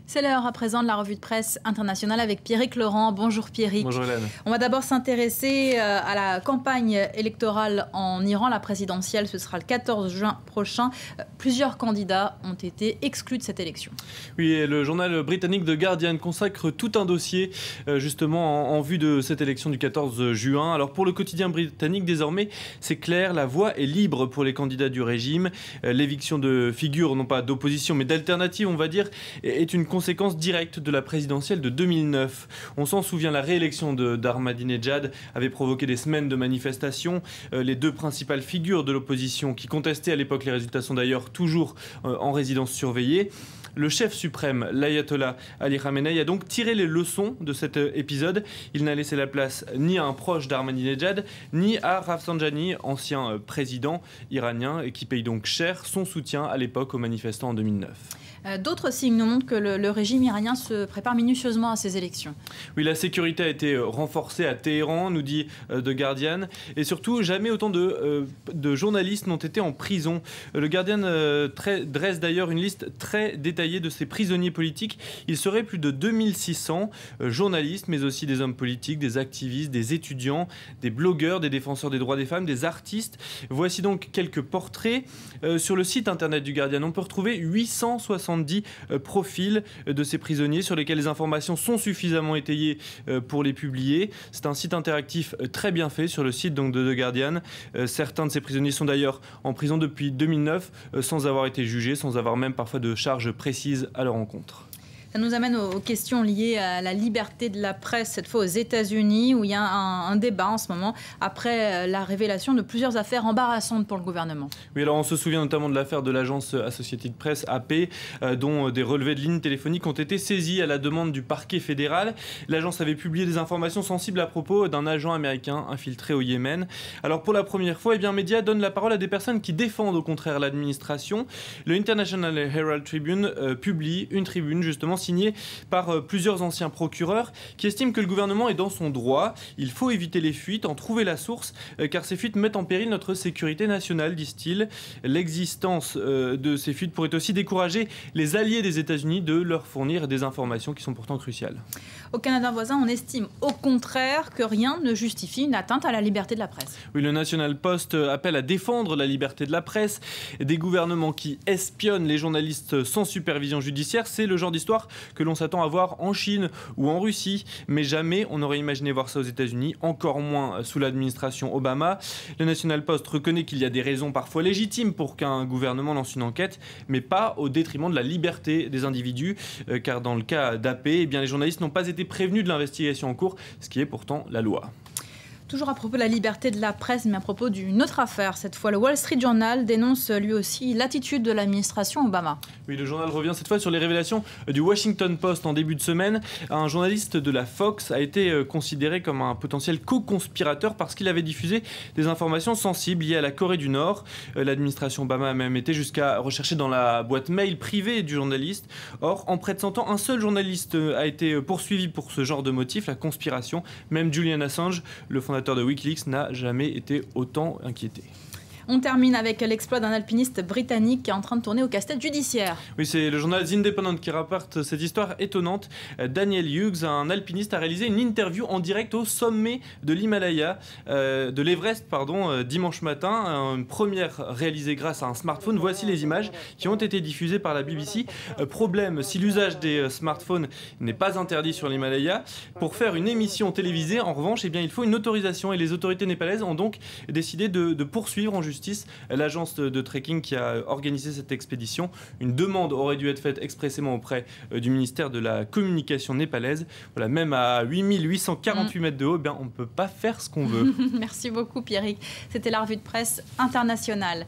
C'est l'heure à présent de la revue de presse internationale avec Pierrick Laurent. Bonjour Pierrick. Bonjour Hélène. On va d'abord s'intéresser à la campagne électorale en Iran. La présidentielle, ce sera le 14 juin prochain. Plusieurs candidats ont été exclus de cette élection. Oui, et le journal britannique The Guardian consacre tout un dossier justement en vue de cette élection du 14 juin. Alors pour le quotidien britannique, désormais, c'est clair, la voie est libre pour les candidats du régime. L'éviction de figures, non pas d'opposition, mais d'alternative, on va dire, est une conséquence directe de la présidentielle de 2009. On s'en souvient, la réélection d'Ahmadinejad avait provoqué des semaines de manifestations. Les deux principales figures de l'opposition qui contestaient à l'époque les résultats sont d'ailleurs toujours en résidence surveillée. Le chef suprême, l'ayatollah Ali Khamenei, a donc tiré les leçons de cet épisode. Il n'a laissé la place ni à un proche d'Ahmadinejad, ni à Rafsanjani, ancien président iranien, et qui paye donc cher son soutien à l'époque aux manifestants en 2009. D'autres signes nous montrent que le régime iranien se prépare minutieusement à ces élections. Oui, la sécurité a été renforcée à Téhéran, nous dit The Guardian. Et surtout, jamais autant de journalistes n'ont été en prison. Le Guardian dresse d'ailleurs une liste très détaillée de ces prisonniers politiques. Il serait plus de 2600 journalistes, mais aussi des hommes politiques, des activistes, des étudiants, des blogueurs, des défenseurs des droits des femmes, des artistes. Voici donc quelques portraits. Sur le site internet du Guardian, on peut retrouver 870 profils de ces prisonniers sur lesquels les informations sont suffisamment étayées pour les publier. C'est un site interactif très bien fait sur le site donc, de The Guardian. Certains de ces prisonniers sont d'ailleurs en prison depuis 2009 sans avoir été jugés, sans avoir même parfois de charges précises à leur encontre. Ça nous amène aux questions liées à la liberté de la presse, cette fois aux États-Unis, où il y a un débat en ce moment après la révélation de plusieurs affaires embarrassantes pour le gouvernement. Oui, alors on se souvient notamment de l'affaire de l'agence Associated Press, AP, dont des relevés de lignes téléphoniques ont été saisis à la demande du parquet fédéral. L'agence avait publié des informations sensibles à propos d'un agent américain infiltré au Yémen. Alors pour la première fois, un média donne la parole à des personnes qui défendent au contraire l'administration. Le International Herald Tribune publie une tribune justement signée par plusieurs anciens procureurs qui estiment que le gouvernement est dans son droit. Il faut éviter les fuites, en trouver la source, car ces fuites mettent en péril notre sécurité nationale, disent-ils. L'existence de ces fuites pourrait aussi décourager les alliés des États-Unis de leur fournir des informations qui sont pourtant cruciales. Au Canada voisin, on estime au contraire que rien ne justifie une atteinte à la liberté de la presse. Oui, le National Post appelle à défendre la liberté de la presse. Des gouvernements qui espionnent les journalistes sans supervision judiciaire, c'est le genre d'histoire que l'on s'attend à voir en Chine ou en Russie. Mais jamais on n'aurait imaginé voir ça aux États-Unis, encore moins sous l'administration Obama. Le National Post reconnaît qu'il y a des raisons parfois légitimes pour qu'un gouvernement lance une enquête, mais pas au détriment de la liberté des individus, car dans le cas d'AP, les journalistes n'ont pas été prévenus de l'investigation en cours, ce qui est pourtant la loi. Toujours à propos de la liberté de la presse, mais à propos d'une autre affaire. Cette fois, le Wall Street Journal dénonce lui aussi l'attitude de l'administration Obama. Oui, le journal revient cette fois sur les révélations du Washington Post en début de semaine. Un journaliste de la Fox a été considéré comme un potentiel co-conspirateur parce qu'il avait diffusé des informations sensibles liées à la Corée du Nord. L'administration Obama a même été jusqu'à rechercher dans la boîte mail privée du journaliste. Or, en près de 100 ans, un seul journaliste a été poursuivi pour ce genre de motif, la conspiration. Même Julian Assange, le fondateur de Wikileaks, n'a jamais été autant inquiété. On termine avec l'exploit d'un alpiniste britannique qui est en train de tourner au casse-tête judiciaire. Oui, c'est le journal The Independent qui rapporte cette histoire étonnante. Daniel Hughes, un alpiniste, a réalisé une interview en direct au sommet de l'Himalaya, de l'Everest, dimanche matin. Une première réalisée grâce à un smartphone. Voici les images qui ont été diffusées par la BBC. Problème, si l'usage des smartphones n'est pas interdit sur l'Himalaya, pour faire une émission télévisée, en revanche, il faut une autorisation. Et les autorités népalaises ont donc décidé de poursuivre en justice l'agence de trekking qui a organisé cette expédition. Une demande aurait dû être faite expressément auprès du ministère de la Communication népalaise. Voilà, même à 8848 mètres de haut, on ne peut pas faire ce qu'on veut. Merci beaucoup Pierrick. C'était la revue de presse internationale.